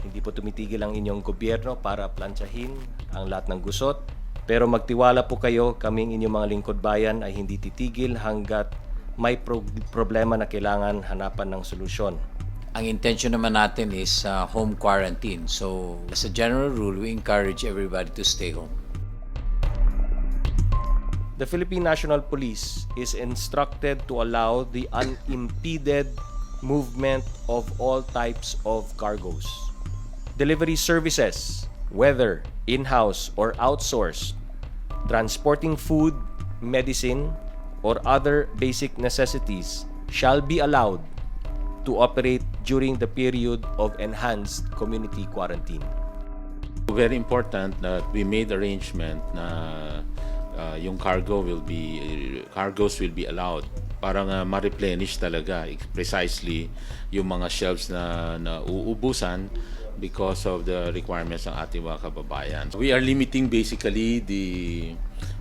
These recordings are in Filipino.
Hindi po tumitigil ang inyong gobyerno para plantsahin ang lahat ng gusot. Pero magtiwala po kayo, kaming inyong mga lingkod bayan ay hindi titigil hanggat may problema na kailangan hanapan ng solusyon. Ang intention naman natin is home quarantine. So, as a general rule, we encourage everybody to stay home. The Philippine National Police is instructed to allow the unimpeded movement of all types of cargos. Delivery services, whether in-house or outsourced, transporting food, medicine, or other basic necessities shall be allowed to operate during the period of enhanced community quarantine. Very important that we made arrangement na yung cargos will be allowed para nga ma-replenish talaga precisely yung mga shelves na uubusan because of the requirements ng ating mga kababayan. We are limiting basically the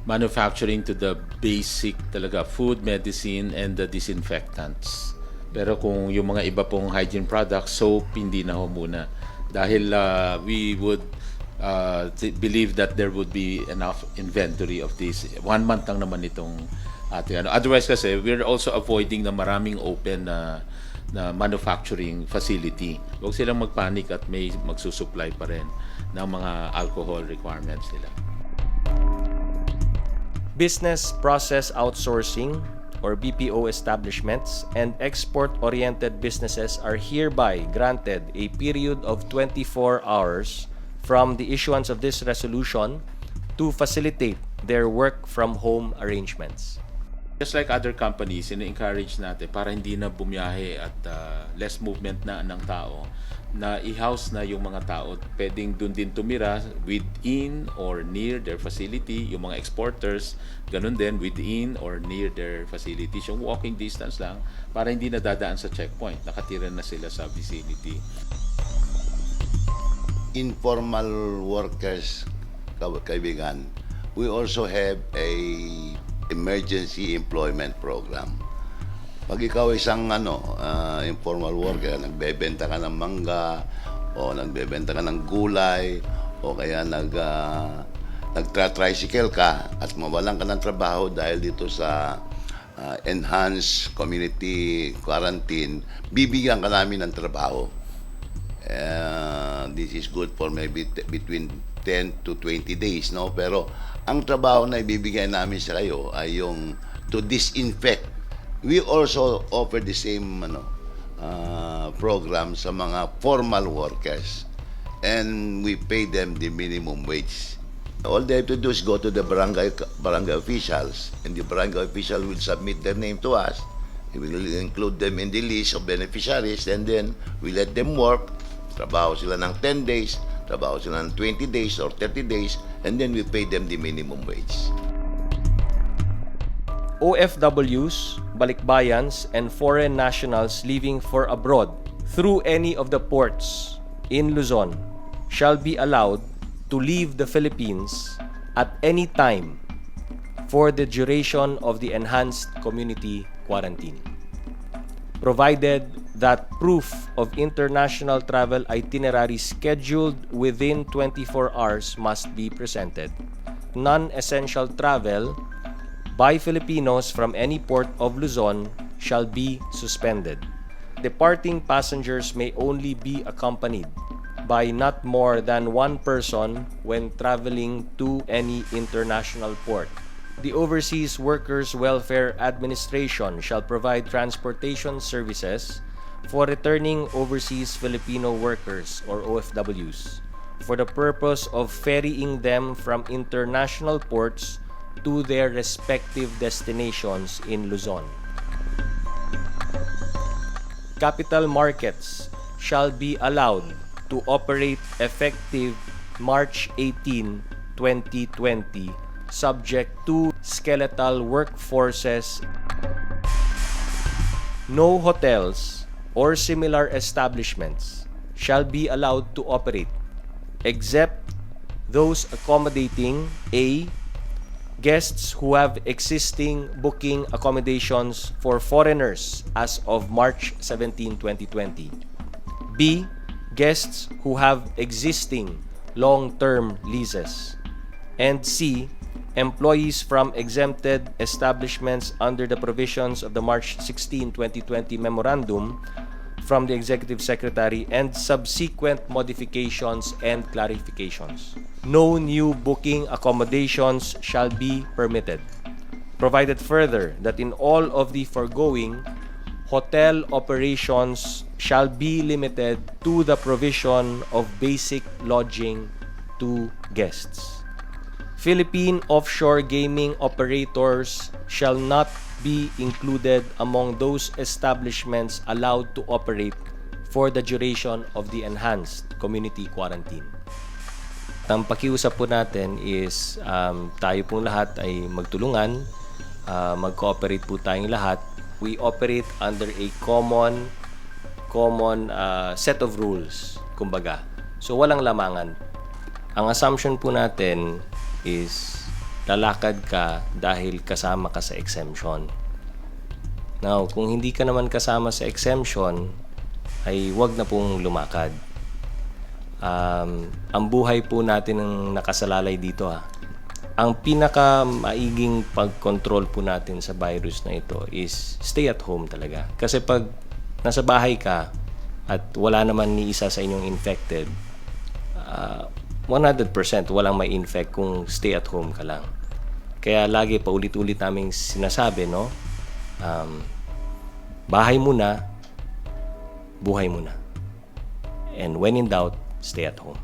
manufacturing to the basic talaga food, medicine, and the disinfectants. Pero kung yung mga iba pong hygiene products, soap, hindi na ho muna. Dahil we would believe that there would be enough inventory of this. 1 month lang naman itong ating Otherwise kasi, we're also avoiding na maraming open na manufacturing facility. Huwag silang magpanic at may magsusupply pa rin ng mga alcohol requirements nila. Business process outsourcing or BPO establishments and export-oriented businesses are hereby granted a period of 24 hours from the issuance of this resolution to facilitate their work-from-home arrangements. Just like other companies, ina-encourage natin para hindi na bumiyahe at less movement na ng tao, na i-house na yung mga tao, pwedeng dun din tumira within or near their facility. Yung mga exporters, ganun din within or near their facilities. Yung walking distance lang para hindi na dadaan sa checkpoint, nakatira na sila sa vicinity. Informal workers, kaibigan, we also have a emergency employment program. Pag ikaw isang informal worker, nagbebenta ka ng mangga o nagbebenta ka ng gulay o kaya nagtra-tricycle ka at mawalan ka ng trabaho dahil dito sa enhanced community quarantine, bibigyan ka namin ng trabaho. This is good for maybe between 10 to 20 days, no? Pero ang trabaho na ibibigay namin sa kayo ay yung to disinfect. We also offer the same program sa mga formal workers, and we pay them the minimum wage. All they have to do is go to the barangay officials, and the barangay official will submit their name to us. We will include them in the list of beneficiaries, and then we let them work. Trabaho sila ng 10 days, trabaho sila ng 20 days or 30 days, and then we pay them the minimum wage. OFWs, balikbayans, and foreign nationals leaving for abroad through any of the ports in Luzon shall be allowed to leave the Philippines at any time for the duration of the enhanced community quarantine, provided that proof of international travel itinerary scheduled within 24 hours must be presented. Non-essential travel by Filipinos from any port of Luzon shall be suspended. Departing passengers may only be accompanied by not more than one person when traveling to any international port. The Overseas Workers Welfare Administration shall provide transportation services for returning overseas Filipino workers or OFWs for the purpose of ferrying them from international ports to their respective destinations in Luzon. Capital markets shall be allowed to operate effective March 18, 2020, subject to skeletal workforces. No hotels or similar establishments shall be allowed to operate except those accommodating A. Guests who have existing booking accommodations for foreigners as of March 17, 2020. B. guests who have existing long-term leases. And C, employees from exempted establishments under the provisions of the March 16, 2020 Memorandum from the Executive Secretary and subsequent modifications and clarifications. No new booking accommodations shall be permitted. Provided further that in all of the foregoing, hotel operations shall be limited to the provision of basic lodging to guests. Philippine offshore gaming operators shall not be included among those establishments allowed to operate for the duration of the enhanced community quarantine. Ang pakiusap po natin is tayo pong lahat ay magtulungan, mag-cooperate po tayong lahat. We operate under a common set of rules, kumbaga. So walang lamangan. Ang assumption po natin is lalakad ka dahil kasama ka sa exemption. Now, kung hindi ka naman kasama sa exemption, ay wag na pong lumakad. Ang buhay po natin ang nakasalalay dito Ang pinaka-maiging pag-control po natin sa virus na ito is stay at home talaga. Kasi pag nasa bahay ka at wala naman ni isa sa inyong infected, 100% walang may infect kung stay at home ka lang. Kaya lagi pa ulit-ulit naming sinasabi, no? Bahay muna, buhay muna. And when in doubt, stay at home.